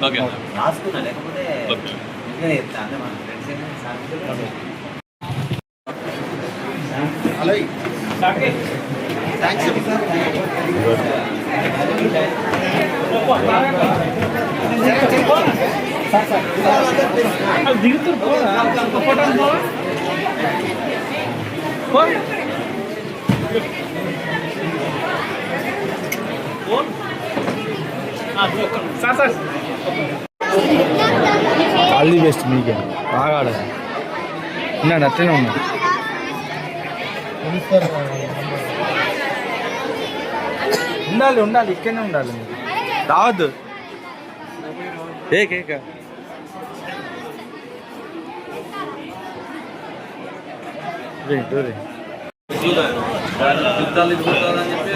Okay రాసుకున్నా లేకపోతే ఇంకా చెప్తా అంటే మన ఫ్రెండ్స్ అలాగే థ్యాంక్స్ ఆల్ ది బెస్ట్ మీకు బాగా ఆడాలి ఉన్నాడు అట్లనే ఉన్నాడు ఉండాలి ఉండాలి ఇక్కడనే ఉండాలి మీరు రావద్దు కేక చుట్టాలు ఇచ్చుకుంటారని చెప్పి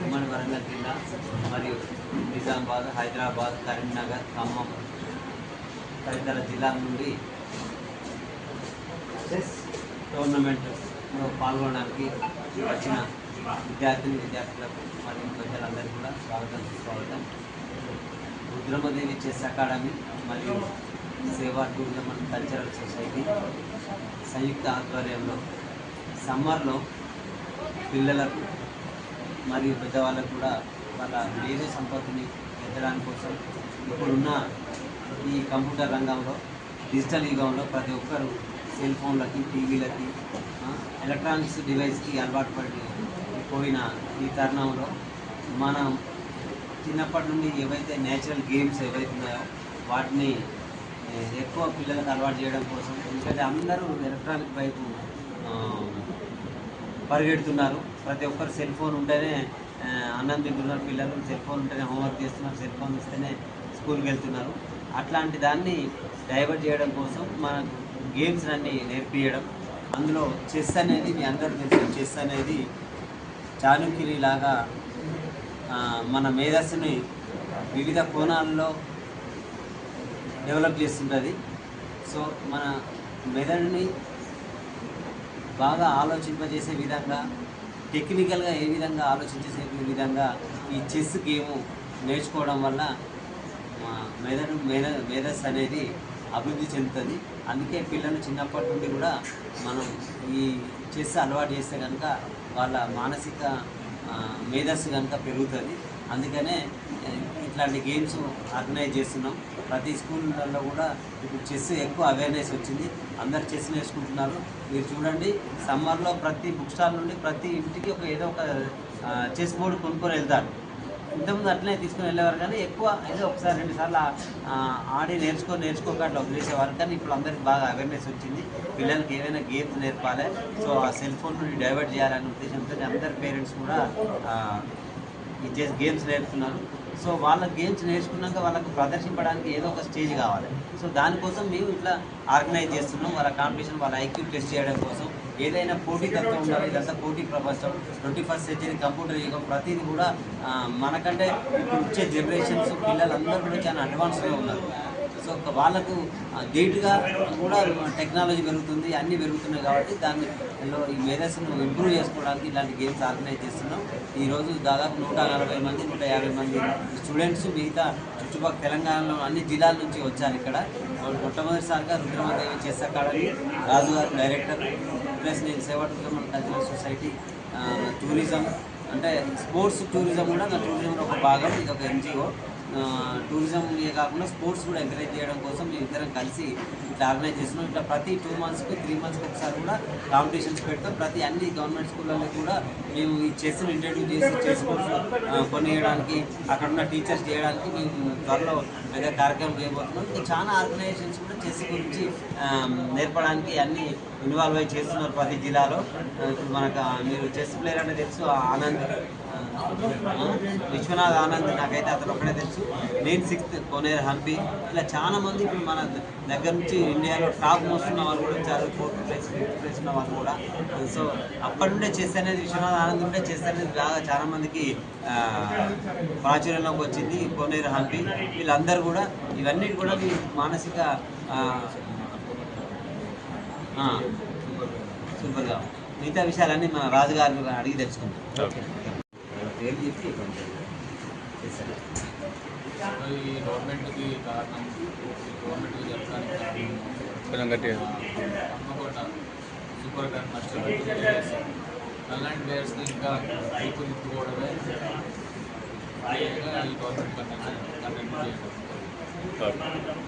ఉమ్మడి వరంగల్ జిల్లా మరియు నిజామాబాద్, హైదరాబాద్, కరీంనగర్, ఖమ్మం తదితర జిల్లాల నుండి చెస్ టోర్నమెంట్లో పాల్గొనడానికి వచ్చిన విద్యార్థులకు మరియు ప్రజలందరికీ కూడా స్వాగతం. రుద్రమదేవి చెస్ అకాడమీ మరియు సేవా టూర్నమెంట్ కల్చరల్ సొసైటీ సంయుక్త ఆధ్వర్యంలో సమ్మర్లో పిల్లలకు మరియు పెద్దవాళ్ళకు కూడా వాళ్ళ మేధో సంపత్తిని పెంచడానికి కోసం ఇప్పుడున్న ఈ కంప్యూటర్ రంగంలో డిజిటల్ యుగంలో ప్రతి ఒక్కరు సెల్ ఫోన్లకి, టీవీలకి, ఎలక్ట్రానిక్స్ డివైస్కి అలవాటు పోయిన ఈ తరుణంలో మనం చిన్నప్పటి నుండి ఏవైతే నేచురల్ గేమ్స్ ఏవైతే ఉన్నాయో వాటిని ఎక్కువ పిల్లలకు అలవాటు చేయడం కోసం, ఎందుకంటే అందరూ ఎలక్ట్రానిక్ వైపు పరిగెడుతున్నారు. ప్రతి ఒక్కరు సెల్ ఫోన్ ఉంటేనే అన్నం తింటున్నారు, పిల్లలు సెల్ ఫోన్ ఉంటేనే హోంవర్క్ చేస్తున్నారు, సెల్ ఫోన్ ఇస్తేనే స్కూల్కి వెళ్తున్నారు. అట్లాంటి దాన్ని డైవర్ట్ చేయడం కోసం మనకు గేమ్స్ అన్నీ నేర్పించడం. అందులో చెస్ అనేది మీ అందరూ తెలుసు, చెస్ అనేది చాణుక్యుని లాగా మన మేధస్సుని వివిధ కోణాల్లో డెవలప్ చేస్తుంటుంది. సో మన మెదడుని బాగా ఆలోచింపజేసే విధంగా, టెక్నికల్గా ఏ విధంగా ఆలోచించేసే విధంగా ఈ చెస్ గేము నేర్చుకోవడం వల్ల మేధస్సు అనేది అభివృద్ధి చెందుతుంది. అందుకే పిల్లలు చిన్నప్పటి నుండి కూడా మనం ఈ చెస్ అలవాటు చేస్తే కనుక వాళ్ళ మానసిక మేధస్సు కనుక పెరుగుతుంది. అందుకనే ఇట్లాంటి గేమ్స్ ఆర్గనైజ్ చేస్తున్నాం. ప్రతి స్కూళ్ళల్లో కూడా ఇప్పుడు చెస్ ఎక్కువ అవేర్నెస్ వచ్చింది, అందరు చెస్ నేర్చుకుంటున్నారు. మీరు చూడండి, సమ్మర్లో ప్రతి బుక్ స్టాల్ నుండి ప్రతి ఇంటికి ఏదో ఒక చెస్ బోర్డు కొనుక్కొని వెళ్తారు. ఇంతకుముందు అట్లనే తీసుకొని వెళ్ళేవారు, కానీ ఎక్కువ ఏదో ఒకసారి 2 సార్లు ఆడి నేర్చుకోక అట్లా వదిలేసేవారు. కానీ ఇప్పుడు అందరికి బాగా అవేర్నెస్ వచ్చింది, పిల్లలకి ఏవైనా గేమ్స్ నేర్పాలి, సో ఆ సెల్ ఫోన్ నుండి డైవర్ట్ చేయాలనే ఉద్దేశంతో అందరి పేరెంట్స్ కూడా ఈ చెస్ గేమ్స్ నేర్పుతున్నారు. సో వాళ్ళ గేమ్స్ నేర్చుకున్నాక వాళ్ళకు ప్రదర్శించడానికి ఏదో ఒక స్టేజ్ కావాలి. సో దానికోసం మేము ఇట్లా ఆర్గనైజ్ చేస్తున్నాం. వాళ్ళ కాంపిటీషన్, వాళ్ళ ఐక్యూ టెస్ట్ చేయడం కోసం ఏదైనా పోటీ తత్వం ఉండాలి. ఇదంతా పోటీ ప్రపంచం, 21st సెంచరీ కంప్యూటర్ యుగం. ప్రతిదీ కూడా మనకంటే ఇప్పుడు వచ్చే జనరేషన్స్ పిల్లలందరూ కూడా చాలా అడ్వాన్స్గా ఉన్నారు. సో వాళ్ళకు ధీటుగా కూడా టెక్నాలజీ పెరుగుతుంది, అన్నీ పెరుగుతున్నాయి కాబట్టి దానిలో ఈ మేధస్సును ఇంప్రూవ్ చేసుకోవడానికి ఇలాంటి గేమ్స్ ఆర్గనైజ్ చేస్తున్నాం. ఈరోజు దాదాపు 140 మంది 150 మంది స్టూడెంట్స్ మిగతా చుట్టుపక్కల తెలంగాణలో అన్ని జిల్లాల నుంచి వచ్చారు. ఇక్కడ మొట్టమొదటిసారిగా రుద్రమదేవి చెస్ అకాడమీ, రాజు గారు డైరెక్టర్, ప్లస్ నేను సేవా టూరిజం కల్చరల్ సొసైటీ, టూరిజం అంటే స్పోర్ట్స్ టూరిజం కూడా నా టూరిజంలో ఒక భాగం. ఇది ఒక ఎన్జిఓ. టూరిజం కాకుండా స్పోర్ట్స్ కూడా ఎంకరేజ్ చేయడం కోసం మేము ఇద్దరం కలిసి ఇట్లా ఆర్గనైజ్ చేస్తున్నాం. ఇట్లా ప్రతి 2 మంత్స్కి 3 మంత్స్కి ఒకసారి కూడా కాంపిటీషన్స్ పెడతాం. ప్రతి అన్ని గవర్నమెంట్ స్కూళ్ళలో కూడా మేము ఈ చెస్ని ఇంట్రడ్యూస్ చేసి చెస్ కోర్స్ కొనియడానికి, అక్కడ ఉన్న టీచర్స్ చేయడానికి మేము త్వరలో పెద్ద కార్యక్రమం చేయబోతున్నాం. ఇంకా చాలా ఆర్గనైజేషన్స్ కూడా చెస్ గురించి నేర్పడానికి అన్ని ఇన్వాల్వ్ అయ్యి చేస్తున్నారు ప్రతి జిల్లాలో. ఇప్పుడు మనకు మీరు చెస్ ప్లేయర్ అంటే తెలుసు, ఆనంద్ విశ్వనాథ్ ఆనంద్, నాకైతే అతను ఒక్కడే తెలుసు. నేను 6th కోనేరు హంపి. ఇలా చాలా మంది ఇప్పుడు మన దగ్గర నుంచి ఇండియాలో టాప్ మోస్ట్ ఉన్న వాళ్ళు కూడా వచ్చారు, 4th ప్లేస్ 5th ప్లేస్ ఉన్న వాళ్ళు కూడా. సో అప్పటి నుండే చెస్ అనేది, విశ్వనాథ్ ఆనంద్ ఉంటే చెస్ అనేది బాగా చాలా మందికి ప్రాచుర్యంలోకి వచ్చింది. కోనేరు హంపి వీళ్ళందరూ కూడా ఇవన్నీ కూడా మీ మానసిక సూపర్గా మిగతా విషయాలన్నీ మన రాజుగారు అడిగి తెలుసుకుంటాం. పేరు చెప్పి చేస్తారు. ఈ గవర్నమెంట్కి కారణం, గవర్నమెంట్కి చెప్పడానికి హన్మకొండ సూపర్ మాస్టర్ అలాంటి ప్లేయర్స్ని ఇంకా రూపుదిద్దుకోవడమే ఈ గవర్నమెంట్ కంటెంట్ చేయడం.